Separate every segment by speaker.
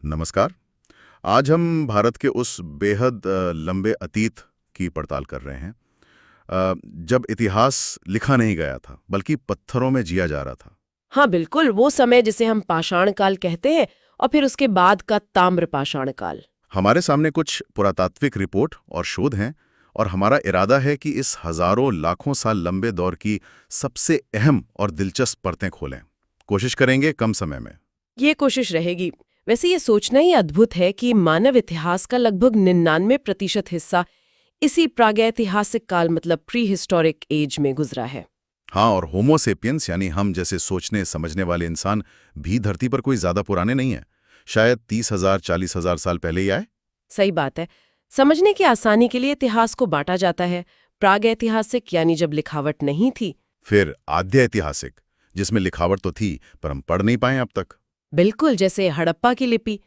Speaker 1: नमस्कार। आज हम भारत के उस बेहद लंबे अतीत की पड़ताल कर रहे हैं जब इतिहास लिखा नहीं गया था बल्कि पत्थरों में जिया जा रहा था।
Speaker 2: हाँ बिल्कुल, वो समय जिसे हम पाषाण काल कहते हैं और फिर उसके बाद का ताम्र पाषाण काल।
Speaker 1: हमारे सामने कुछ पुरातात्विक रिपोर्ट और शोध हैं और हमारा इरादा है कि इस हजारों लाखों साल लंबे दौर की सबसे अहम और दिलचस्प परतें खोलें। कोशिश करेंगे कम समय में।
Speaker 2: ये कोशिश रहेगी। वैसे ये सोचना ही अद्भुत है कि मानव इतिहास का लगभग 99% हिस्सा इसी प्रागैतिहासिक काल मतलब प्री हिस्टोरिक एज में गुजरा है।
Speaker 1: हाँ, और होमो सेपियंस यानी हम जैसे सोचने समझने वाले इंसान भी धरती पर कोई ज्यादा पुराने नहीं हैं। शायद 30,000 40,000 साल पहले ही आए।
Speaker 2: सही बात है। समझने की आसानी के लिए इतिहास को बांटा जाता है। प्रागैतिहासिक यानी जब लिखावट नहीं थी।
Speaker 1: फिर आद्य ऐतिहासिक, जिसमें लिखावट तो थी पर हम पढ़ नहीं पाए अब तक।
Speaker 2: बिल्कुल, जैसे हड़प्पा की लिपि।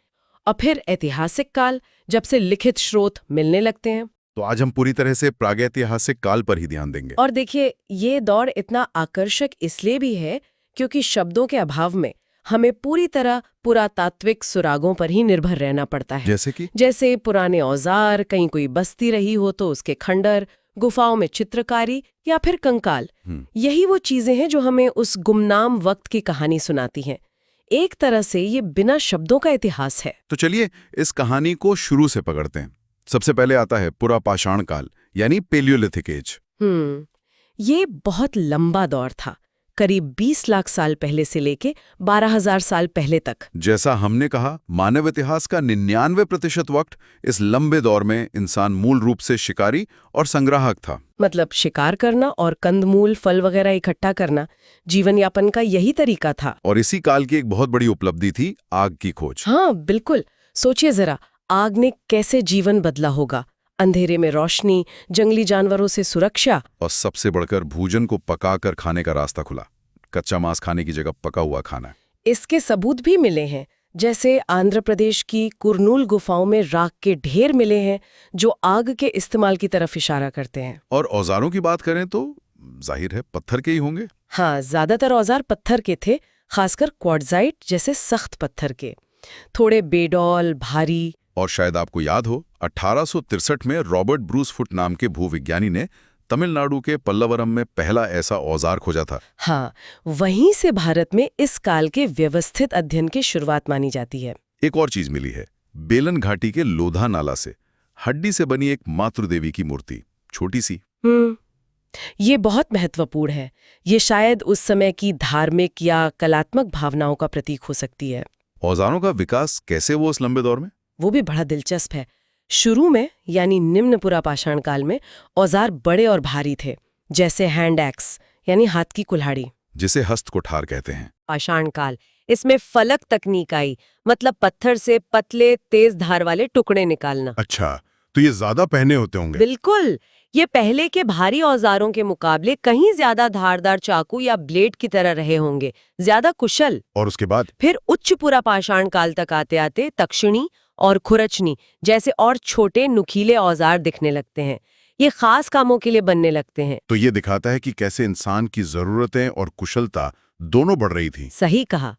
Speaker 2: और फिर ऐतिहासिक काल, जब से लिखित स्रोत मिलने लगते हैं।
Speaker 1: तो आज हम पूरी तरह से प्रागैतिहासिक काल पर ही ध्यान देंगे।
Speaker 2: और देखिए, ये दौर इतना आकर्षक इसलिए भी है क्योंकि शब्दों के अभाव में हमें पूरी तरह पुरातात्विक सुरागों पर ही निर्भर रहना पड़ता है। जैसे पुराने औजार, कहीं कोई बस्ती रही हो तो उसके खंडर, गुफाओं में चित्रकारी या फिर कंकाल। यही वो चीजें हैं जो हमें उस गुमनाम वक्त की कहानी सुनाती हैं। एक तरह से ये बिना शब्दों का इतिहास है।
Speaker 1: तो चलिए इस कहानी को शुरू से पकड़ते हैं। सबसे पहले आता है पुरा पाषाण काल यानी पेलियोलिथिक एज।
Speaker 2: ये बहुत लंबा दौर था, करीब 20 लाख साल पहले से लेके 12,000 साल पहले तक।
Speaker 1: जैसा हमने कहा, मानव इतिहास का 99% वक्त इस लंबे दौर में इंसान मूल रूप से शिकारी और संग्राहक था।
Speaker 2: मतलब शिकार करना और कंदमूल फल वगैरह इकट्ठा करना जीवन यापन का यही तरीका था।
Speaker 1: और इसी काल की एक बहुत बड़ी उपलब्धि थी आग की खोज।
Speaker 2: हाँ बिल्कुल, सोचिए जरा, आग ने कैसे जीवन बदला होगा। अंधेरे में रोशनी, जंगली जानवरों से सुरक्षा,
Speaker 1: और सबसे बढ़कर भोजन को पकाकर खाने का रास्ता खुला। कच्चा मांस खाने की जगह पका हुआ खाना।
Speaker 2: इसके सबूत भी मिले हैं, जैसे आंध्र प्रदेश की कुरनूल गुफाओं में राख के ढेर मिले हैं जो आग के इस्तेमाल की तरफ इशारा करते हैं।
Speaker 1: और औजारों की बात करें तो जाहिर है पत्थर के ही होंगे।
Speaker 2: हाँ, ज्यादातर औजार पत्थर के थे, खासकर क्वार्ट्जाइट जैसे सख्त पत्थर के। थोड़े बेडौल, भारी।
Speaker 1: और शायद आपको याद हो, 1863 में रॉबर्ट ब्रूस फुट नाम के भूविज्ञानी ने तमिलनाडु के पल्लवरम में पहला ऐसा औजार खोजा था।
Speaker 2: हाँ, वहीं से भारत में इस काल के व्यवस्थित अध्ययन की शुरुआत मानी जाती है।
Speaker 1: एक और चीज मिली है, बेलन घाटी के लोधा नाला से हड्डी से बनी एक मातृदेवी की मूर्ति, छोटी सी।
Speaker 2: ये बहुत महत्वपूर्ण है। ये शायद उस समय की धार्मिक या कलात्मक भावनाओं का प्रतीक हो सकती है।
Speaker 1: औजारों का विकास कैसे हुआ उस लंबे दौर में?
Speaker 2: वो भी बड़ा दिलचस्प है। शुरू में यानी निम्न पुरा पाषाण काल में औजार बड़े और भारी थे, जैसे हैंड एक्स यानी हाथ की कुल्हाड़ी,
Speaker 1: जिसे हस्त कुठार कहते हैं।
Speaker 2: पाषाण काल, इसमें फलक तकनीक आई, मतलब पत्थर से पतले तेज धार वाले टुकड़े निकालना।
Speaker 1: अच्छा, तो ये ज्यादा पहने होते होंगे।
Speaker 2: बिल्कुल, ये पहले के भारी औजारों के मुकाबले कहीं ज्यादा धारदार चाकू या ब्लेड की तरह रहे होंगे, ज्यादा कुशल।
Speaker 1: और उसके बाद
Speaker 2: फिर उच्च पुरा पाषाण काल तक आते आते तक्षिणी और खुरचनी जैसे और छोटे नुकीले औजार दिखने लगते हैं। ये खास कामों के लिए बनने लगते हैं।
Speaker 1: तो ये दिखाता है कि कैसे इंसान की जरूरतें और कुशलता दोनों बढ़ रही थी।
Speaker 2: सही कहा।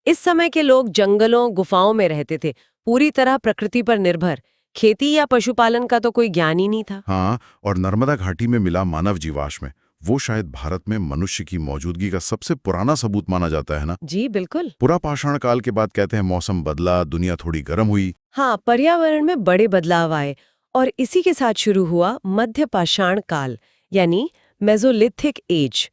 Speaker 2: इस समय के लोग जंगलों, गुफाओं में रहते थे, पूरी तरह प्रकृति पर निर्भर। खेती या पशुपालन का तो कोई ज्ञान ही नहीं था।
Speaker 1: हाँ, और नर्मदा घाटी में मिला मानव जीवाश्म, वो शायद भारत में मनुष्य की मौजूदगी का सबसे पुराना सबूत माना जाता है ना?
Speaker 2: जी बिल्कुल।
Speaker 1: पुरा पाषाण काल के बाद कहते हैं मौसम बदला, दुनिया थोड़ी गर्म हुई।
Speaker 2: हाँ, पर्यावरण में बड़े बदलाव आए और इसी के साथ शुरू हुआ मध्य पाषाण काल यानी मेसोलिथिक एज,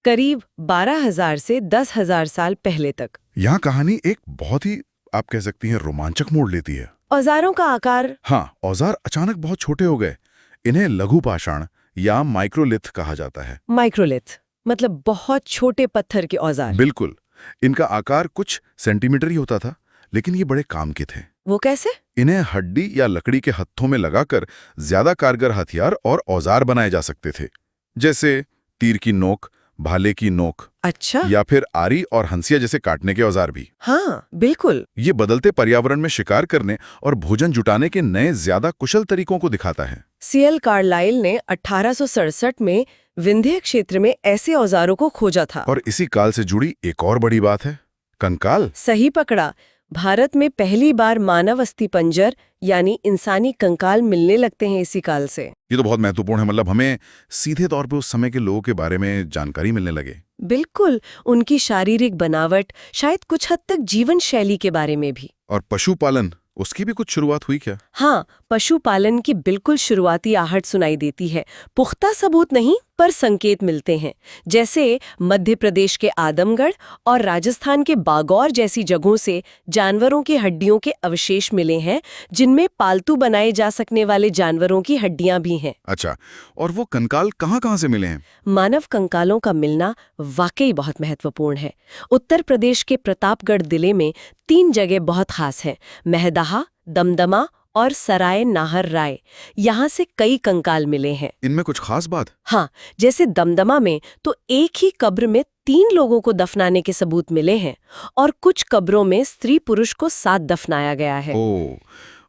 Speaker 2: करीब 12,000 से 10,000 साल पहले तक।
Speaker 1: यहाँ कहानी एक बहुत ही, आप कह सकती हैं, रोमांचक मोड़ लेती है।
Speaker 2: औजारों का आकार।
Speaker 1: हाँ, औजार अचानक बहुत छोटे हो गए। इन्हें लघु पाषाण या माइक्रोलिथ कहा जाता है।
Speaker 2: माइक्रोलिथ मतलब बहुत छोटे पत्थर के औजार।
Speaker 1: बिल्कुल, इनका आकार कुछ सेंटीमीटर ही होता था, लेकिन ये बड़े काम के थे।
Speaker 2: वो कैसे?
Speaker 1: इन्हें हड्डी या लकड़ी के हत्थों में लगाकर ज्यादा कारगर हथियार और औजार बनाए जा सकते थे, जैसे तीर की नोक, भाले की नोक।
Speaker 2: अच्छा।
Speaker 1: या फिर आरी और हंसिया जैसे काटने के औजार भी।
Speaker 2: हाँ बिल्कुल।
Speaker 1: ये बदलते पर्यावरण में शिकार करने और भोजन जुटाने के नए ज्यादा कुशल तरीकों को दिखाता है।
Speaker 2: सीएल कार्लाइल ने 1867 में विंध्य क्षेत्र में ऐसे औजारों को खोजा था।
Speaker 1: और इसी काल से जुड़ी एक और बड़ी बात है, कंकाल।
Speaker 2: सही पकड़ा। भारत में पहली बार मानव अस्थिपंजर यानी इंसानी कंकाल मिलने लगते हैं इसी काल से।
Speaker 1: ये तो बहुत महत्वपूर्ण है, मतलब हमें सीधे तौर पे उस समय के लोगों के बारे में जानकारी मिलने लगे।
Speaker 2: बिल्कुल, उनकी शारीरिक बनावट, शायद कुछ हद तक जीवन शैली के बारे में भी।
Speaker 1: और पशुपालन, उसकी भी कुछ शुरुआत हुई क्या?
Speaker 2: हाँ, पशुपालन की बिल्कुल शुरुआती आहट सुनाई देती है। पुख्ता सबूत नहीं, पर संकेत मिलते हैं। जैसे मध्य प्रदेश के आदमगढ़ और राजस्थान के बागौर जैसी जगहों से जानवरों की हड्डियों के अवशेष मिले हैं, जिनमें पालतू बनाए जा सकने वाले जानवरों की हड्डियां भी हैं।
Speaker 1: अच्छा, और वो कंकाल कहाँ-कहाँ से मिले हैं?
Speaker 2: मानव कंकालों का मिलना वाकई बहुत महत्वपूर्ण है। उत्तर प्रदेश के प्रतापगढ़ जिले में 3 जगह बहुत खास हैं: महदहा, दमदमा और सराय नाहर राय। यहाँ से कई कंकाल मिले हैं।
Speaker 1: इनमें कुछ खास बात?
Speaker 2: हाँ, जैसे दमदमा में तो एक ही कब्र में 3 लोगों को दफनाने के सबूत मिले हैं, और कुछ कब्रों में स्त्री पुरुष को साथ दफनाया गया है।
Speaker 1: ओह,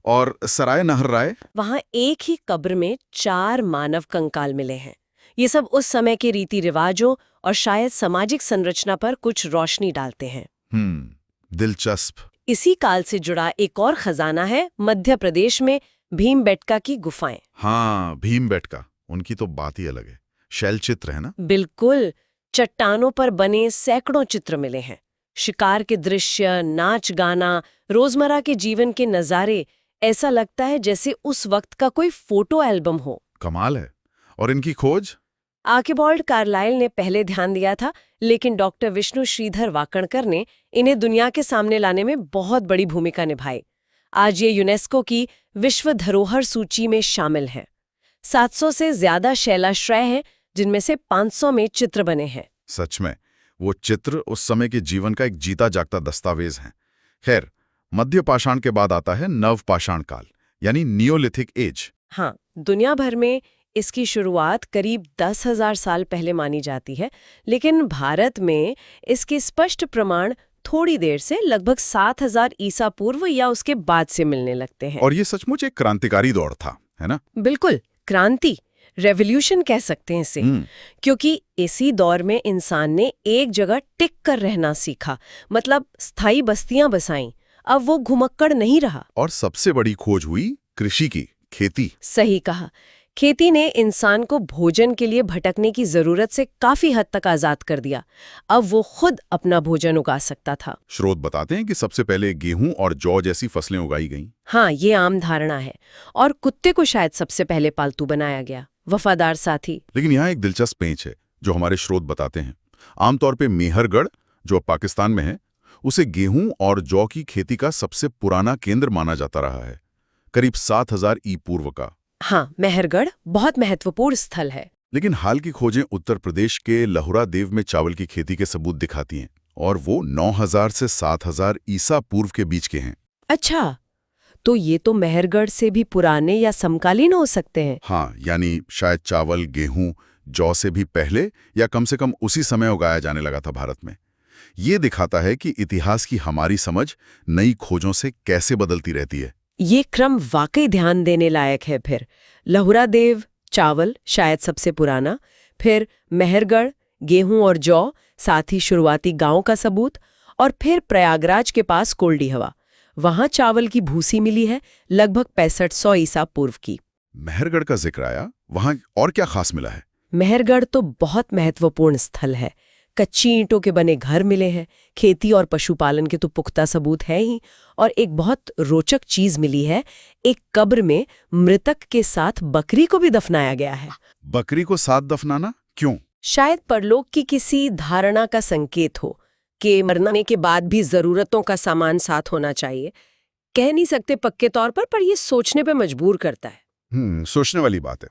Speaker 1: और सराय नहर राय?
Speaker 2: वहाँ एक ही कब्र में 4 मानव कंकाल मिले हैं। ये सब उस समय के रीति रिवाजों और शायद सामाजिक संरचना पर कुछ रोशनी डालते हैं।
Speaker 1: दिलचस्प।
Speaker 2: इसी काल से जुड़ा एक और खजाना है मध्य प्रदेश में भीमबेटका की गुफाएं।
Speaker 1: हाँ, भीमबेटका, उनकी तो बात ही अलग है। शैल चित्र है ना?
Speaker 2: बिल्कुल, चट्टानों पर बने सैकड़ों चित्र मिले हैं। शिकार के दृश्य, नाच गाना, रोजमर्रा के जीवन के नज़ारे, ऐसा लगता है जैसे उस वक्त का कोई फोटो एल्बम हो।
Speaker 1: कमाल है। और इनकी खोज?
Speaker 2: आर्किबाल्ड कार्लाइल ने पहले ध्यान दिया था, लेकिन डॉक्टर विष्णु श्रीधर वाकणकर ने इन्हें दुनिया के सामने लाने में बहुत बड़ी भूमिका निभाई। आज ये यूनेस्को की विश्व धरोहर सूची में शामिल है। 700 से ज्यादा शैलाश्रय हैं, जिनमें से 500 में चित्र बने हैं।
Speaker 1: सच में, वो चित्र उस समय के जीवन का एक जीता जागता दस्तावेज हैं। खैर, मध्य पाषाण के बाद आता है नव पाषाण काल, यानी नियोलिथिक एज।
Speaker 2: हाँ, दुनिया भर में इसकी शुरुआत करीब 10,000 साल पहले मानी जाती है, लेकिन भारत में इसके स्पष्ट प्रमाण थोड़ी देर से लगभग 7,000 ईसा पूर्व या उसके बाद से मिलने लगते हैं।
Speaker 1: और ये सचमुच एक क्रांतिकारी दौर था, है ना?
Speaker 2: बिल्कुल, क्रांति, रेवोल्यूशन कह सकते हैं इसे, क्योंकि इसी दौर में इंसान ने एक जगह टिक कर रहना सीखा, मतलब स्थायी बस्तियां बसाईं। अब वो घुमक्कड़ नहीं रहा।
Speaker 1: और सबसे बड़ी खोज हुई कृषि की, खेती।
Speaker 2: सही कहा। खेती ने इंसान को भोजन के लिए भटकने की जरूरत से काफी हद तक आजाद कर दिया। अब वो खुद अपना भोजन उगा सकता था।
Speaker 1: स्रोत बताते हैं कि सबसे पहले गेहूं और जौ जैसी फसलें उगाई गईं।
Speaker 2: हाँ, ये आम धारणा है। और कुत्ते को शायद सबसे पहले पालतू बनाया गया, वफादार साथी।
Speaker 1: लेकिन यहाँ एक दिलचस्प पेंच है जो हमारे स्रोत बताते हैं। आमतौर पे मेहरगढ़, जो पाकिस्तान में है, उसे गेहूं और जौ की खेती का सबसे पुराना केंद्र माना जाता रहा है, करीब 7,000 ई पूर्व का।
Speaker 2: हाँ, मेहरगढ़ बहुत महत्वपूर्ण स्थल है।
Speaker 1: लेकिन हाल की खोजें उत्तर प्रदेश के लहुरा देव में चावल की खेती के सबूत दिखाती हैं, और वो 9,000 से 7,000 ईसा पूर्व के बीच के हैं।
Speaker 2: अच्छा, तो ये तो मेहरगढ़ से भी पुराने या समकालीन हो सकते हैं।
Speaker 1: हाँ, यानी शायद चावल, गेहूं, जौ से भी पहले या कम से कम उसी समय उगाया जाने लगा था भारत में। ये दिखाता है कि इतिहास की हमारी समझ नई खोजों से कैसे बदलती रहती है।
Speaker 2: ये क्रम वाकई ध्यान देने लायक है। फिर लहुरा देव, चावल शायद सबसे पुराना, फिर मेहरगढ़, गेहूं और जौ, साथ ही शुरुआती गांव का सबूत, और फिर प्रयागराज के पास कोल्डी हवा, वहां चावल की भूसी मिली है, लगभग 6500 ईसा पूर्व की।
Speaker 1: मेहरगढ़ का जिक्र आया, वहां और क्या खास मिला है?
Speaker 2: मेहरगढ़ तो बहुत महत्वपूर्ण स्थल है। कच्ची ईंटों के बने घर मिले हैं, खेती और पशुपालन के तो पुख्ता सबूत है ही, और एक बहुत रोचक चीज मिली है, एक कब्र में मृतक के साथ बकरी को भी दफनाया गया है।
Speaker 1: बकरी को साथ दफनाना क्यों?
Speaker 2: शायद परलोक की किसी धारणा का संकेत हो कि मरने के बाद भी जरूरतों का सामान साथ होना चाहिए। कह नहीं सकते पक्के तौर पर ये सोचने पे मजबूर करता है।
Speaker 1: सोचने वाली बात है।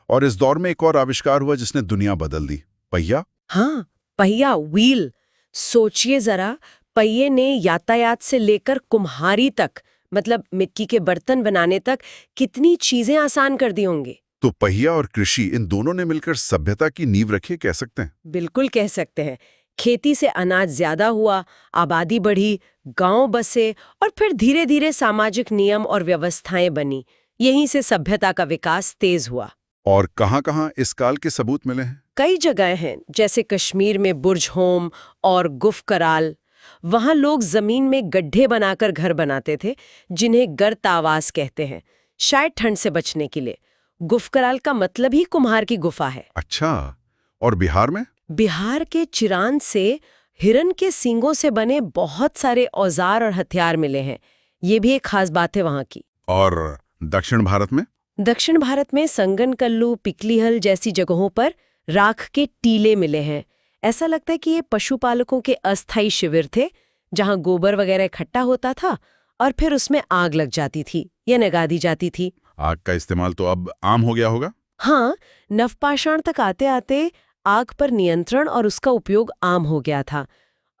Speaker 1: और इस दौर में एक और आविष्कार हुआ जिसने दुनिया बदल दी, पहिया।
Speaker 2: हाँ, पहिया, व्हील। सोचिए जरा, पहिए ने यातायात से लेकर कुम्हारी तक, मतलब मिट्टी के बर्तन बनाने तक, कितनी चीजें आसान कर दी होंगी।
Speaker 1: तो पहिया और कृषि, इन दोनों ने मिलकर सभ्यता की नींव रखी, कह सकते हैं।
Speaker 2: बिल्कुल कह सकते हैं। खेती से अनाज ज्यादा हुआ, आबादी बढ़ी, गांव बसे, और फिर धीरे धीरे सामाजिक नियम और व्यवस्थाएं बनी। यहीं से सभ्यता का विकास तेज हुआ।
Speaker 1: और कहां-कहां इस काल के सबूत मिले हैं?
Speaker 2: कई जगह हैं, जैसे कश्मीर में बुर्ज होम और गुफ कराल, वहां लोग जमीन में गड्ढे बनाकर घर बनाते थे, जिन्हें गर्तावास कहते हैं, शायद ठंड से बचने के लिए। गुफकराल का मतलब ही कुम्हार की गुफा है।
Speaker 1: अच्छा, और बिहार में?
Speaker 2: बिहार के चिरान से हिरन के सींगों से बने बहुत सारे औजार और हथियार मिले हैं। ये भी एक खास बात है वहां की।
Speaker 1: और दक्षिण भारत में?
Speaker 2: दक्षिण भारत में संगनकल्लू, पिकलीहल जैसी जगहों पर राख के टीले मिले हैं। ऐसा लगता है कि ये पशुपालकों के अस्थायी शिविर थे, जहां गोबर वगैरह इकट्ठा होता था और फिर उसमें आग लग जाती थी या लगा दी जाती थी।
Speaker 1: आग का इस्तेमाल तो अब आम हो गया होगा?
Speaker 2: हाँ, नवपाषाण तक आते आते आग पर नियंत्रण और उसका उपयोग आम हो गया था।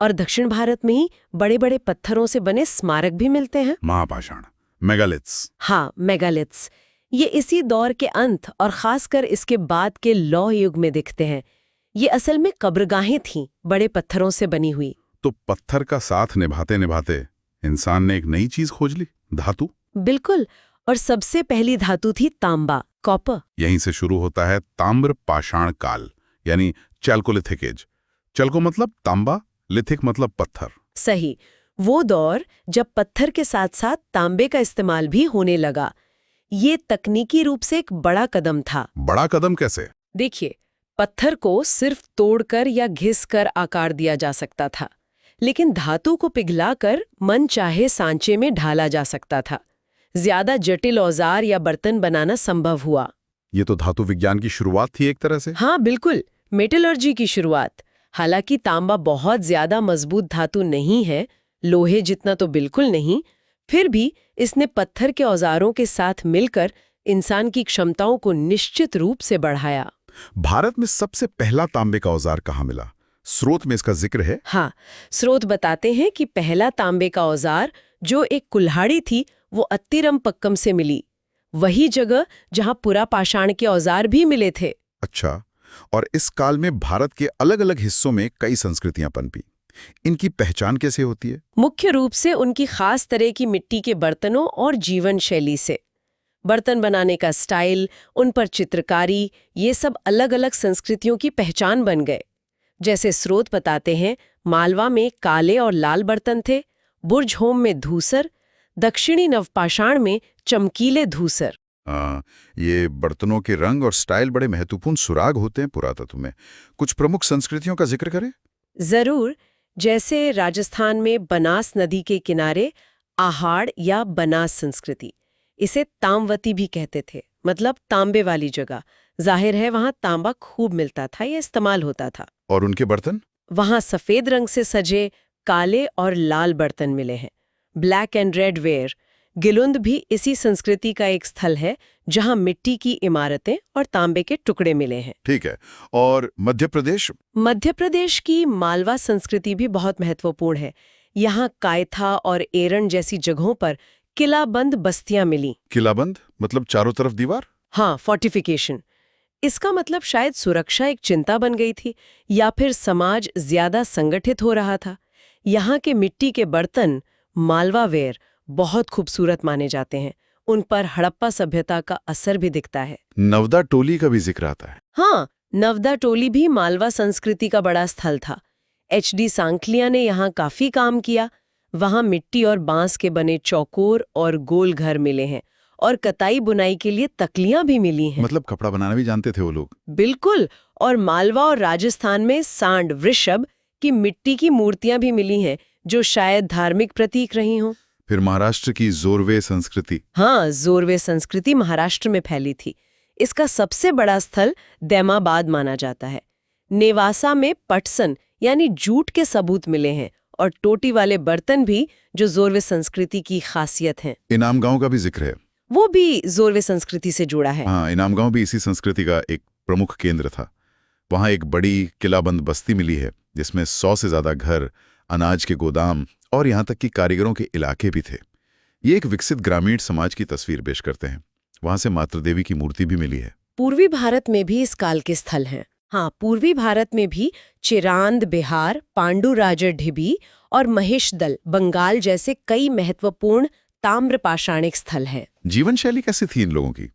Speaker 2: और दक्षिण भारत में ही बड़े बड़े पत्थरों से बने स्मारक भी मिलते हैं।
Speaker 1: महापाषाण, मेगालिथ्स।
Speaker 2: हाँ, मेगालिथ्स। ये इसी दौर के अंत और खासकर इसके बाद के लौह युग में दिखते हैं। ये असल में कब्रगाहें थीं, बड़े पत्थरों से बनी हुई।
Speaker 1: तो पत्थर का साथ निभाते निभाते इंसान ने एक नई चीज खोज ली, धातु।
Speaker 2: बिल्कुल, और सबसे पहली धातु थी तांबा, कॉपर।
Speaker 1: यहीं से शुरू होता है ताम्र पाषाण काल, यानी चैल्कोलिथिक एज। चल्को मतलब तांबा, लिथिक मतलब पत्थर।
Speaker 2: सही, वो दौर जब पत्थर के साथ साथ तांबे का इस्तेमाल भी होने लगा। ये तकनीकी रूप से एक बड़ा कदम था।
Speaker 1: बड़ा कदम कैसे?
Speaker 2: देखिए, पत्थर को सिर्फ तोड़कर या घिसकर आकार दिया जा सकता था, लेकिन धातु को पिघलाकर मन चाहे सांचे में ढाला जा सकता था। ज्यादा जटिल औजार या बर्तन बनाना संभव हुआ।
Speaker 1: ये तो धातु विज्ञान की शुरुआत थी एक तरह से।
Speaker 2: हाँ बिल्कुल, मेटलर्जी की शुरुआत। हालांकि तांबा बहुत ज्यादा मजबूत धातु नहीं है, लोहे जितना तो बिल्कुल नहीं, फिर भी इसने पत्थर के औजारों के साथ मिलकर इंसान की क्षमताओं को निश्चित रूप से बढ़ाया।
Speaker 1: भारत में सबसे पहला तांबे का औजार कहाँ मिला? स्रोत में इसका जिक्र है?
Speaker 2: हाँ, स्रोत बताते हैं कि पहला तांबे का औजार जो एक कुल्हाड़ी थी, वो अत्तिरमपक्कम से मिली, वही जगह जहां पुरापाषाण के औजार भी मिले थे।
Speaker 1: अच्छा, और इस काल में भारत के अलग अलग हिस्सों में कई संस्कृतियां पनपी। इनकी पहचान कैसे होती है?
Speaker 2: मुख्य रूप से उनकी खास तरह की मिट्टी के बर्तनों और जीवन शैली से। बर्तन बनाने का स्टाइल, उन पर चित्रकारी, ये सब अलग अलग संस्कृतियों की पहचान बन गए। जैसे स्रोत बताते हैं, मालवा में काले और लाल बर्तन थे, बुर्जहोम में धूसर, दक्षिणी नवपाषाण में चमकीले धूसर।
Speaker 1: ये बर्तनों के रंग और स्टाइल बड़े महत्वपूर्ण सुराग होते हैं पुरातत्व में। कुछ प्रमुख संस्कृतियों का जिक्र करें?
Speaker 2: जरूर। जैसे राजस्थान में बनास नदी के किनारे आहाड़ या बनास संस्कृति, इसे ताम्रवती भी कहते थे, मतलब तांबे वाली जगह। जाहिर है वहां तांबा खूब मिलता था या इस्तेमाल होता था।
Speaker 1: और उनके बर्तन?
Speaker 2: वहां सफेद रंग से सजे काले और लाल बर्तन मिले हैं, black and red ware. Gilund भी इसी संस्कृति का एक स्थल है, जहां मिट्टी की इमारतें और तांबे के टुकड़े मिले हैं।
Speaker 1: ठीक है। और मध्य प्रदेश?
Speaker 2: मध्य प्रदेश की मालवा संस्कृति भी बहुत महत्वपूर्ण है। यहाँ कायथा और एरन जैसी जगहों पर किलाबंद बस्तियां मिली।
Speaker 1: किलाबंद मतलब चारों तरफ दीवार?
Speaker 2: हाँ, फोर्टिफिकेशन। इसका मतलब शायद सुरक्षा एक चिंता बन गई थी, या फिर समाज ज्यादा संगठित हो रहा था। यहाँ के मिट्टी के बर्तन, मालवा वेयर, बहुत खूबसूरत माने जाते हैं। उन पर हड़प्पा सभ्यता का असर भी दिखता है।
Speaker 1: नवदा टोली का भी जिक्र आता है।
Speaker 2: हाँ, नवदा टोली भी मालवा संस्कृति का बड़ा स्थल था। HD सांखलिया ने यहाँ काफी काम किया। वहाँ मिट्टी और बांस के बने चौकोर और गोल घर मिले हैं, और कताई बुनाई के लिए तकलियां भी मिली हैं।
Speaker 1: मतलब कपड़ा बनाना भी जानते थे वो लोग।
Speaker 2: बिल्कुल। और मालवा और राजस्थान में सांड, वृषभ की मिट्टी की मूर्तियां भी मिली हैं, जो शायद धार्मिक प्रतीक रही हों।
Speaker 1: फिर महाराष्ट्र की जोरवे संस्कृति?
Speaker 2: हाँ, जोरवे संस्कृति महाराष्ट्र में फैली थी। इसका सबसे बड़ा स्थल दैमाबाद माना जाता है। नेवासा में पटसन यानी जूट के सबूत मिले हैं, और टोटी वाले बर्तन भी, जो जोरवे संस्कृति की खासियत हैं।
Speaker 1: इनाम गांव का भी जिक्र है।
Speaker 2: वो भी जोरवे संस्कृति से जुड़ा है।
Speaker 1: हाँ, इनाम गांव भी इसी संस्कृति का एक प्रमुख केंद्र था। वहाँ एक बड़ी किलाबंद बस्ती मिली है, जिसमें 100 से ज्यादा घर, अनाज के गोदाम और यहाँ तक कि कारीगरों के इलाके भी थे। ये एक विकसित ग्रामीण समाज की तस्वीर पेश करते हैं। वहाँ से मातृदेवी की मूर्ति भी मिली है।
Speaker 2: पूर्वी भारत में भी इस काल के स्थल हैं। हाँ, पूर्वी भारत में भी चिरांद बिहार, पांडुराजर ढिबी और महेशदल बंगाल जैसे कई महत्वपूर्ण ताम्रपाषाणिक स्थल हैं।
Speaker 1: जीवन शैली कैसी थी इन लोगों की?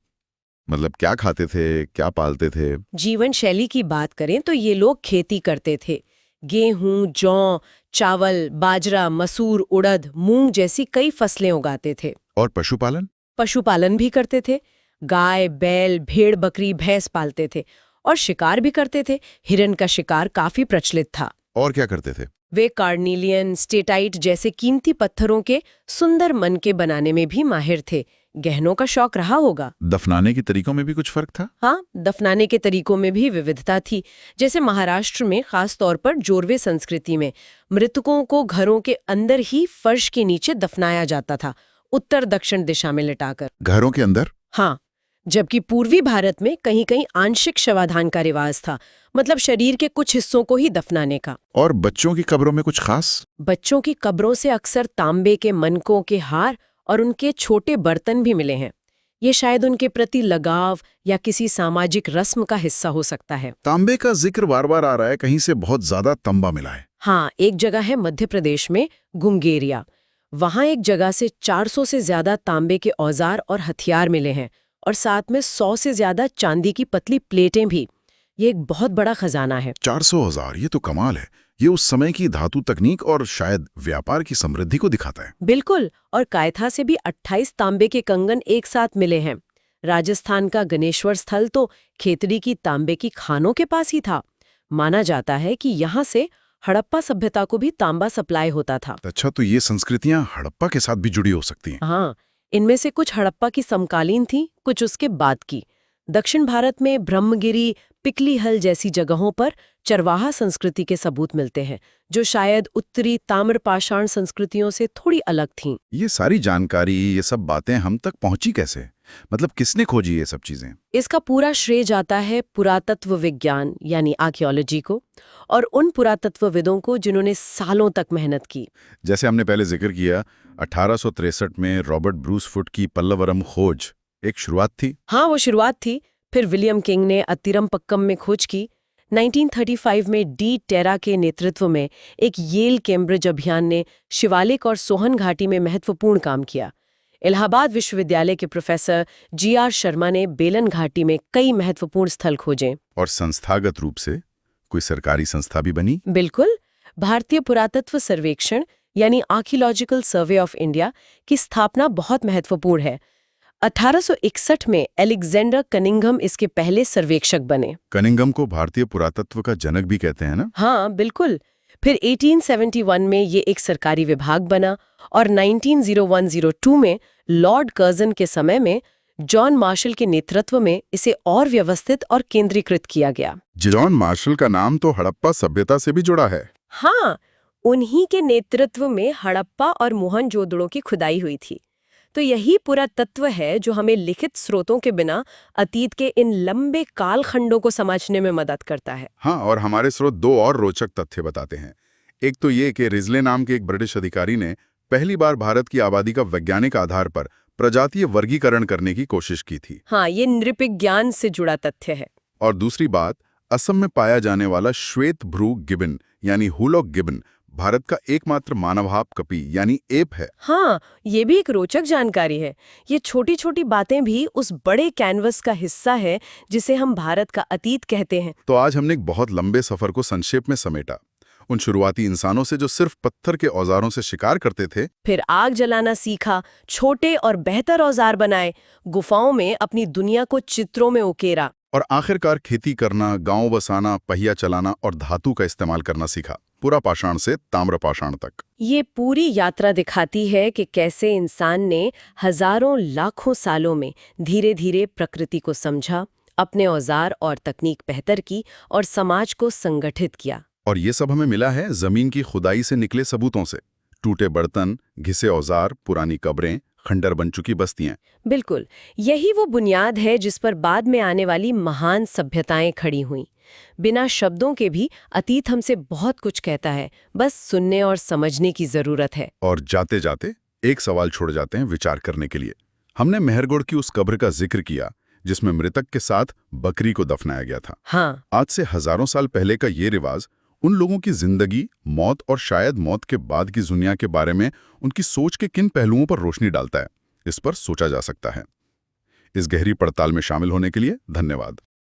Speaker 1: मतलब क्या खाते थे, क्या पालते थे?
Speaker 2: जीवन शैली की बात करें तो ये लोग खेती करते थे, गेहूं, जौ, चावल, बाजरा, मसूर, उड़द, मूंग जैसी कई फसलें उगाते थे।
Speaker 1: और पशुपालन?
Speaker 2: पशुपालन भी करते थे। गाय, बैल, भेड़, बकरी, भैंस पालते थे और शिकार भी करते थे। हिरन का शिकार काफी प्रचलित था।
Speaker 1: और क्या करते थे?
Speaker 2: वे कार्निलियन, स्टेटाइट जैसे कीमती पत्थरों के सुंदर मनके बनाने में भी माहिर थे। गहनों का शौक रहा होगा।
Speaker 1: दफनाने के तरीकों में भी कुछ फर्क था?
Speaker 2: हाँ, दफनाने के तरीकों में भी विविधता थी। जैसे महाराष्ट्र में खास तौर पर जोरवे संस्कृति में मृतकों को घरों के अंदर ही फर्श के नीचे दफनाया जाता था, उत्तर दक्षिण दिशा में लिटाकर।
Speaker 1: घरों के अंदर?
Speaker 2: हाँ, जबकि पूर्वी भारत में कहीं कहीं आंशिक शवाधान का रिवाज था, मतलब शरीर के कुछ हिस्सों को ही दफनाने का।
Speaker 1: और बच्चों की कब्रों में कुछ खास?
Speaker 2: बच्चों की कब्रों से अक्सर तांबे के मनकों के हार और उनके छोटे बर्तन भी मिले हैं। ये शायद उनके प्रति लगाव या किसी सामाजिक रस्म का हिस्सा हो सकता है।
Speaker 1: तांबे का जिक्र बार बार आ रहा है, कहीं से बहुत ज्यादा तांबा मिला है।
Speaker 2: हाँ, एक जगह है मध्य प्रदेश में गुंगेरिया। वहाँ एक जगह से 400 से ज्यादा तांबे के औजार और हथियार मिले हैं और साथ में 100 से ज्यादा चांदी की पतली प्लेटें भी। ये एक बहुत बड़ा खजाना है।
Speaker 1: 400 हजार, ये तो कमाल है। ये उस समय की धातु तकनीक और शायद व्यापार की समृद्धि को दिखाता है।
Speaker 2: बिल्कुल। और कायथा से भी 28 तांबे के कंगन एक साथ मिले हैं। राजस्थान का गणेश्वर स्थल तो खेतड़ी की तांबे की खानों के पास ही था। माना जाता है कि यहाँ से हड़प्पा सभ्यता को भी तांबा सप्लाई होता था।
Speaker 1: अच्छा, तो ये संस्कृतियां हड़प्पा के साथ भी जुड़ी हो सकती हैं।
Speaker 2: हाँ, इनमें से कुछ हड़प्पा की समकालीन थी, कुछ उसके बाद की। दक्षिण भारत में ब्रह्मगिरी, पिकलीहल जैसी जगहों पर चरवाहा संस्कृति के सबूत मिलते हैं, जो शायद उत्तरी ताम्रपाषाण संस्कृतियों से थोड़ी अलग थीं।
Speaker 1: ये सारी जानकारी, ये सब बातें हम तक पहुंची कैसे? मतलब किसने खोजी ये सब चीजें?
Speaker 2: इसका पूरा श्रेय जाता है पुरातत्व विज्ञान यानी आर्कियोलॉजी को और उन पुरातत्वविदों को जिन्होंने सालों तक मेहनत की।
Speaker 1: जैसे हमने पहले जिक्र किया, 1863 में रॉबर्ट ब्रूस फुट की पल्लवरम खोज एक शुरुआत थी।
Speaker 2: हाँ, वो शुरुआत थी। फिर विलियम किंग ने अतिरमपक्कम में खोज की। 1935 में डी टेरा के नेतृत्व में एक येल कैम्ब्रिज अभियान ने शिवालिक और सोहन घाटी में महत्वपूर्ण काम किया। इलाहाबाद विश्वविद्यालय के प्रोफेसर GR शर्मा ने बेलन घाटी में कई महत्वपूर्ण स्थल खोजे।
Speaker 1: और संस्थागत रूप से कोई सरकारी संस्था भी बनी?
Speaker 2: बिल्कुल। भारतीय पुरातत्व सर्वेक्षण यानी आर्कियोलॉजिकल सर्वे ऑफ इंडिया की स्थापना बहुत महत्वपूर्ण है। 1861 में एलेक्जेंडर कनिंघम इसके पहले सर्वेक्षक बने।
Speaker 1: कनिंघम को भारतीय पुरातत्व का जनक भी कहते हैं ना?
Speaker 2: हाँ, बिल्कुल। फिर 1871 में ये एक सरकारी विभाग बना और 1901-02 में लॉर्ड कर्जन के समय में जॉन मार्शल के नेतृत्व में इसे और व्यवस्थित और केंद्रीकृत किया गया।
Speaker 1: जॉन मार्शल का नाम तो हड़प्पा सभ्यता से भी जुड़ा है।
Speaker 2: हाँ, उन्हीं के नेतृत्व में हड़प्पा और मोहनजोदड़ो की खुदाई हुई थी। तो यही पूरा तत्व है जो हमें लिखित स्रोतों के बिना अतीत के इन लंबे कालखंडों को समझने में मदद करता है।
Speaker 1: हाँ, और हमारे स्रोत दो और रोचक तथ्य बताते हैं। एक तो ये कि रिजले नाम के एक ब्रिटिश अधिकारी ने पहली बार भारत की आबादी का वैज्ञानिक आधार पर प्रजातीय वर्गीकरण करने की कोशिश की थी।
Speaker 2: हाँ, ये नृविज्ञान से जुड़ा तथ्य है।
Speaker 1: और दूसरी बात, असम में पाया जाने वाला श्वेत भ्रू गिबन यानी हुलॉक गिबन भारत का एकमात्र मानवहाप कपी यानी एप है।
Speaker 2: हाँ, ये भी एक रोचक जानकारी है। ये छोटी छोटी बातें भी उस बड़े कैनवस का हिस्सा है जिसे हम भारत का अतीत कहते हैं।
Speaker 1: तो आज हमने एक बहुत लंबे सफर को संक्षेप में समेटा। उन शुरुआती इंसानों से जो सिर्फ पत्थर के औजारों से शिकार करते थे,
Speaker 2: फिर आग जलाना सीखा, छोटे और बेहतर औजार बनाए, गुफाओं में अपनी दुनिया को चित्रों में उकेरा,
Speaker 1: और आखिरकार खेती करना, गांव बसाना, पहिया चलाना और धातु का इस्तेमाल करना सीखा, पूरा पाषाण से ताम्रपाषाण तक।
Speaker 2: ये पूरी यात्रा दिखाती है कि कैसे इंसान ने हजारों लाखों सालों में धीरे धीरे प्रकृति को समझा, अपने औजार और तकनीक बेहतर की और समाज को संगठित किया।
Speaker 1: और ये सब हमें मिला है जमीन की खुदाई से निकले सबूतों से। टूटे बर्तन, घिसे औजार, पुरानी कब्रें, खंडर बन चुकी बस्तियां।
Speaker 2: बिल्कुल, यही वो बुनियाद है जिस पर बाद में आने वाली महान सभ्यताएं खड़ी हुईं। बिना शब्दों के भी अतीत हमसे बहुत कुछ कहता है, बस सुनने और समझने की जरूरत है।
Speaker 1: और जाते जाते एक सवाल छोड़ जाते हैं विचार करने के लिए। हमने मेहरगढ़ की उस कब्र का जिक्र किया जिसमें मृतक के साथ बकरी को दफनाया गया था।
Speaker 2: हाँ,
Speaker 1: आज से हजारों साल पहले का ये रिवाज उन लोगों की जिंदगी, मौत और शायद मौत के बाद की दुनिया के बारे में उनकी सोच के किन पहलुओं पर रोशनी डालता है, इस पर सोचा जा सकता है। इस गहरी पड़ताल में शामिल होने के लिए धन्यवाद।